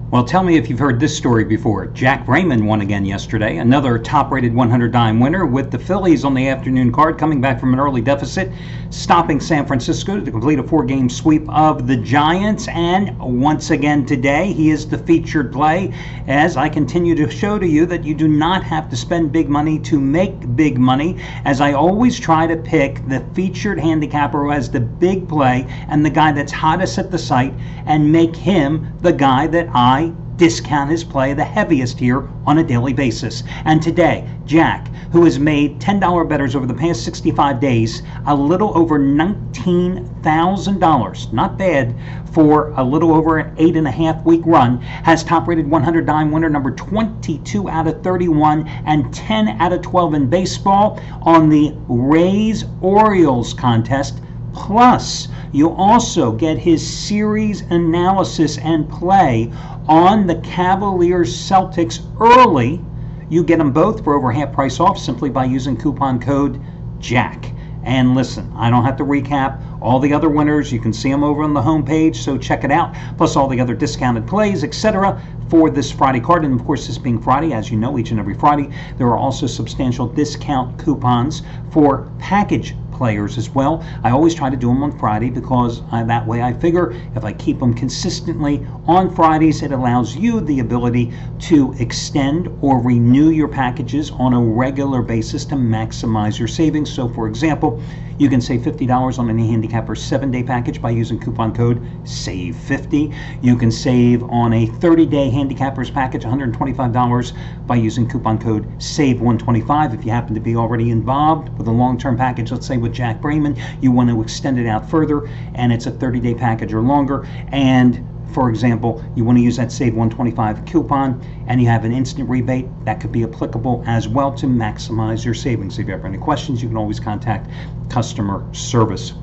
Well, tell me if you've heard this story before. Jack Raymond won again yesterday, another top-rated 100-dime winner with the Phillies on the afternoon card, coming back from an early deficit, stopping San Francisco to complete a 4-game sweep of the Giants. And once again today, he is the featured play, as I continue to show to you that you do not have to spend big money to make big money, as I always try to pick the featured handicapper who has the big play and the guy that's hottest at the site, and make him the guy that I discount his play the heaviest here on a daily basis. And today, Jack, who has made $10 bettors over the past 65 days, a little over $19,000, not bad for a little over an 8.5-week run, has top-rated 100 dime winner number 22 out of 31 and 10 out of 12 in baseball on the Rays-Orioles contest. Plus, you'll also get his series analysis and play on the Cavaliers-Celtics early. You get them both for over half price off simply by using coupon code JACK. And listen, I don't have to recap all the other winners. You can see them over on the homepage, so check it out. Plus all the other discounted plays, etc. for this Friday card. And of course, this being Friday, as you know, each and every Friday, there are also substantial discount coupons for package players as well. I always try to do them on Friday because that way I figure if I keep them consistently on Fridays, it allows you the ability to extend or renew your packages on a regular basis to maximize your savings. So for example, you can save $50 on any handicapper 7-day package by using coupon code SAVE50. You can save on a 30-day handicappers package $125 by using coupon code SAVE125. If you happen to be already involved with a long-term package, let's say with Jack Raymond, you want to extend it out further and it's a 30-day package or longer, and for example, you want to use that SAVE125 coupon and you have an instant rebate, that could be applicable as well to maximize your savings. If you have any questions, you can always contact customer service.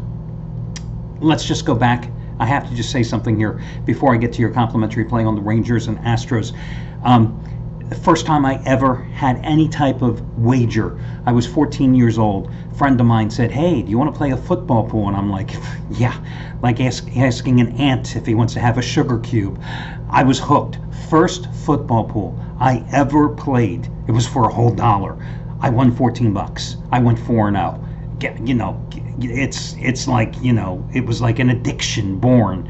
Let's just go back. I have to just say something here before I get to your complimentary play on the Rangers and Astros. The first time I ever had any type of wager, I was 14 years old. A friend of mine said, "Hey, do you want to play a football pool?" And I'm like, yeah, like asking an ant if he wants to have a sugar cube. I was hooked. First football pool I ever played, it was for a whole $1. I won 14 bucks. I went 4-0. You know, it's like, you know, it was like an addiction born.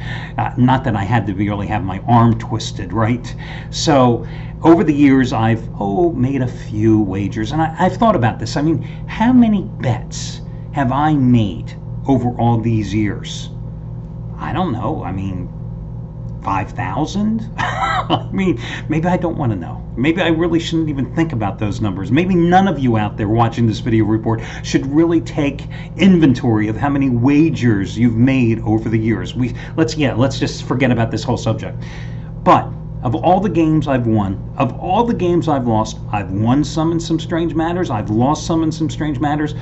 Not that I had to really have my arm twisted, right? So over the years, I've made a few wagers, and I've thought about this. I mean, how many bets have I made over all these years? I don't know. I mean, 5,000? I mean, maybe I don't want to know. Maybe I really shouldn't even think about those numbers. Maybe none of you out there watching this video report should really take inventory of how many wagers you've made over the years. Let's just forget about this whole subject. But of all the games I've won, of all the games I've lost, I've won some in some strange matters, I've lost some in some strange matters,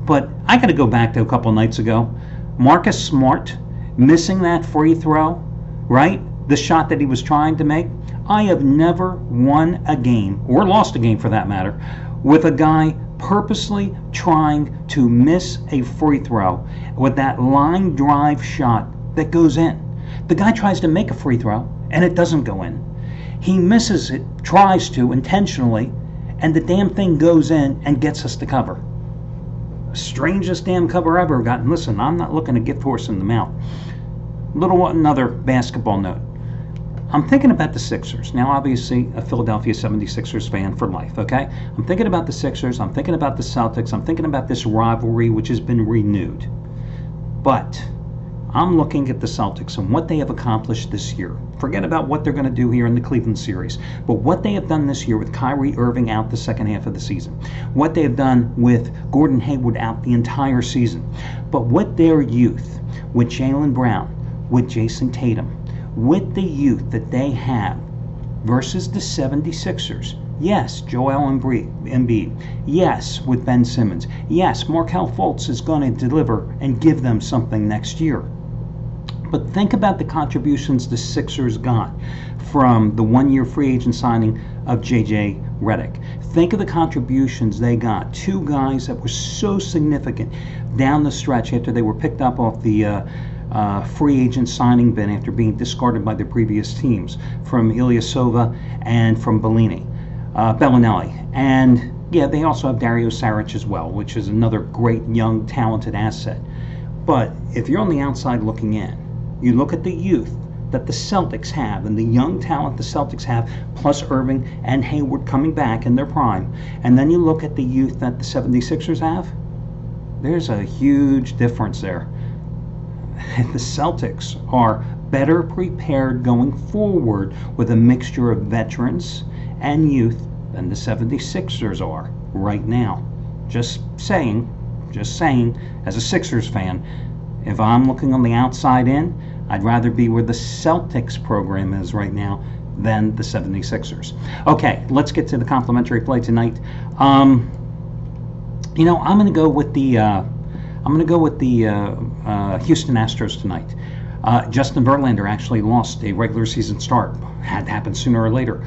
but I got to go back to a couple nights ago. Marcus Smart missing that free throw, right? The shot that he was trying to make. I have never won a game, or lost a game for that matter, with a guy purposely trying to miss a free throw with that line drive shot that goes in. The guy tries to make a free throw and it doesn't go in. He misses it, tries to intentionally, and the damn thing goes in and gets us to cover. Strangest damn cover I've ever gotten. Listen, I'm not looking to get horse in the mouth. Another basketball note. I'm thinking about the Sixers. Now, obviously, a Philadelphia 76ers fan for life, okay? I'm thinking about the Sixers. I'm thinking about the Celtics. I'm thinking about this rivalry, which has been renewed. But I'm looking at the Celtics and what they have accomplished this year. Forget about what they're going to do here in the Cleveland series. But what they have done this year with Kyrie Irving out the second half of the season. What they have done with Gordon Hayward out the entire season. But with their youth, with Jaylen Brown, with Jason Tatum, with the youth that they have versus the 76ers. Yes, Joel Embiid. Yes, with Ben Simmons. Yes, Markelle Fultz is going to deliver and give them something next year. But think about the contributions the Sixers got from the one-year free agent signing of J.J. Redick. Think of the contributions they got. Two guys that were so significant down the stretch after they were picked up off the free agent signing bin after being discarded by their previous teams from Ilyasova and from Bellinelli. And yeah, they also have Dario Saric as well, which is another great young talented asset. But if you're on the outside looking in, you look at the youth that the Celtics have and the young talent the Celtics have, plus Irving and Hayward coming back in their prime, and then you look at the youth that the 76ers have, there's a huge difference there. The Celtics are better prepared going forward with a mixture of veterans and youth than the 76ers are right now. Just saying, as a Sixers fan, if I'm looking on the outside in, I'd rather be where the Celtics program is right now than the 76ers. Okay, let's get to the complimentary play tonight. I'm going to go with the Houston Astros tonight. Justin Verlander actually lost a regular season start. Had to happen sooner or later.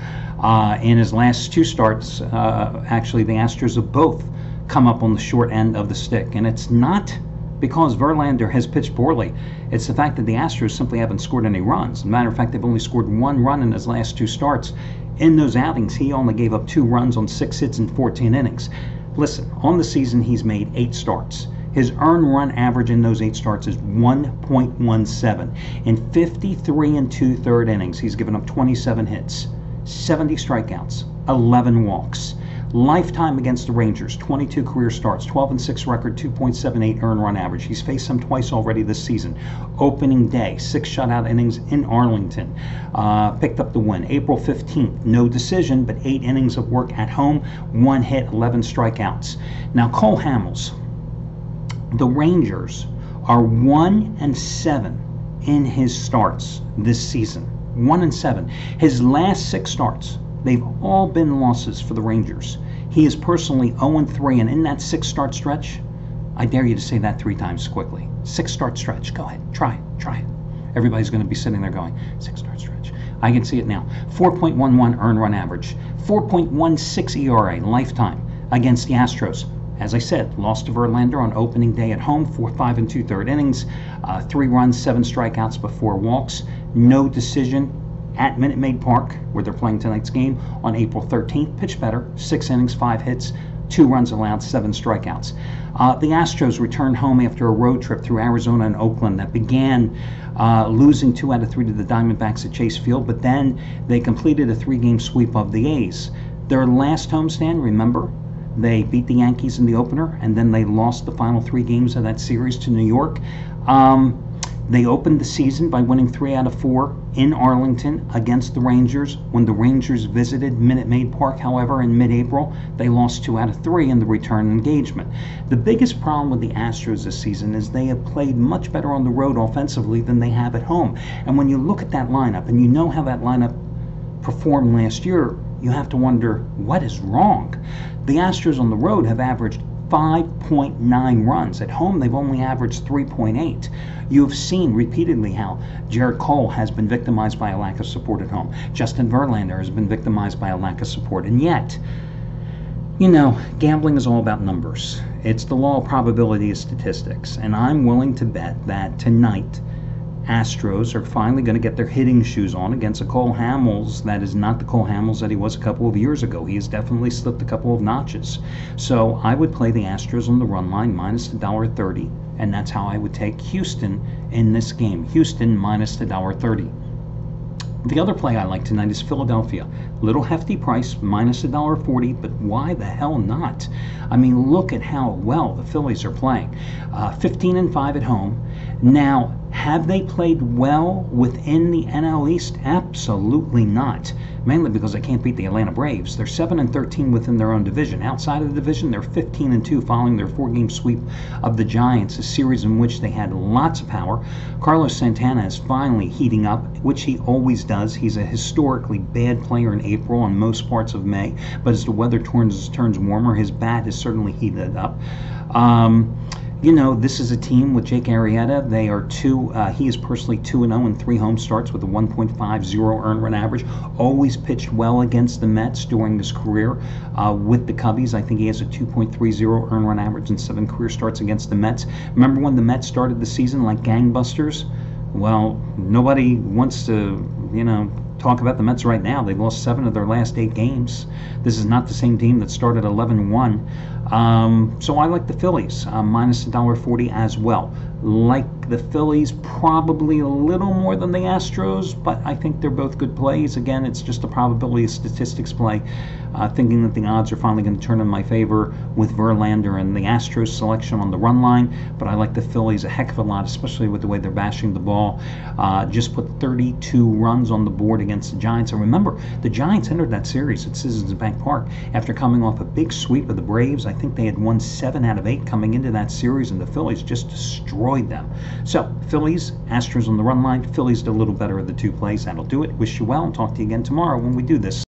In his last two starts, actually the Astros have both come up on the short end of the stick, and it's not because Verlander has pitched poorly. It's the fact that the Astros simply haven't scored any runs. As a matter of fact, they've only scored one run in his last two starts. In those outings, he only gave up 2 runs on 6 hits in 14 innings. Listen, on the season, he's made 8 starts. His earned run average in those 8 starts is 1.17. In 53 2/3 innings, he's given up 27 hits, 70 strikeouts, 11 walks. Lifetime against the Rangers, 22 career starts, 12-6 record, 2.78 earned run average. He's faced them twice already this season. Opening day, 6 shutout innings in Arlington. Picked up the win. April 15th, no decision, but 8 innings of work at home, 1 hit, 11 strikeouts. Now, Cole Hamels, the Rangers are 1-7 in his starts this season. 1-7. His last 6 starts, they've all been losses for the Rangers. He is personally 0-3, and in that 6-start stretch, I dare you to say that 3 times quickly. 6-start stretch. Go ahead. Try it. Everybody's going to be sitting there going, 6-start stretch. I can see it now. 4.11 earned run average. 4.16 ERA lifetime against the Astros. As I said, lost to Verlander on opening day at home, 5 2/3 innings, 3 runs, 7 strikeouts, but 4 walks. No decision at Minute Maid Park, where they're playing tonight's game, on April 13th. Pitched better, 6 innings, 5 hits, 2 runs allowed, 7 strikeouts. The Astros returned home after a road trip through Arizona and Oakland that began losing 2 out of 3 to the Diamondbacks at Chase Field, but then they completed a 3-game sweep of the A's. Their last homestand, remember, they beat the Yankees in the opener, and then they lost the final 3 games of that series to New York. They opened the season by winning 3 out of 4 in Arlington against the Rangers. When the Rangers visited Minute Maid Park, however, in mid-April, they lost 2 out of 3 in the return engagement. The biggest problem with the Astros this season is they have played much better on the road offensively than they have at home. And when you look at that lineup, and you know how that lineup performed last year, you have to wonder, what is wrong? The Astros on the road have averaged 5.9 runs. At home, they've only averaged 3.8. You've seen repeatedly how Jared Cole has been victimized by a lack of support at home. Justin Verlander has been victimized by a lack of support. And yet, gambling is all about numbers. It's the law of probability of statistics. And I'm willing to bet that tonight, Astros are finally going to get their hitting shoes on against a Cole Hamels that is not the Cole Hamels that he was a couple of years ago. He has definitely slipped a couple of notches. So I would play the Astros on the run line minus $1.30, and that's how I would take Houston in this game. Houston minus $1.30. The other play I like tonight is Philadelphia. Little hefty price, minus $1.40, but why the hell not? I mean, look at how well the Phillies are playing. 15-5 at home. Now, have they played well within the NL East? Absolutely not. Mainly because they can't beat the Atlanta Braves. They're 7-13 within their own division. Outside of the division, they're 15-2 following their 4-game sweep of the Giants, a series in which they had lots of power. Carlos Santana is finally heating up, which he always does. He's a historically bad player in April and most parts of May, but as the weather turns warmer, his bat is certainly heated up. You know, this is a team with Jake Arrieta. They are he is personally 2-0 in 3 home starts with a 1.50 earned run average. Always pitched well against the Mets during his career with the Cubbies. I think he has a 2.30 earned run average in 7 career starts against the Mets. Remember when the Mets started the season like gangbusters? Well, nobody wants to, talk about the Mets right now. They've lost 7 of their last 8 games. This is not the same team that started 11-1. So I like the Phillies, minus $1.40 as well. Like the Phillies probably a little more than the Astros, but I think they're both good plays. Again, it's just a probability of statistics play, thinking that the odds are finally going to turn in my favor with Verlander and the Astros selection on the run line, but I like the Phillies a heck of a lot, especially with the way they're bashing the ball. Just put 32 runs on the board against the Giants. And remember, the Giants entered that series at Citizens Bank Park after coming off a big sweep of the Braves. I think they had won 7 out of 8 coming into that series, and the Phillies just destroyed them. So, Phillies, Astros on the run line. Phillies did a little better of the 2 plays. That'll do it. Wish you well, and talk to you again tomorrow when we do this.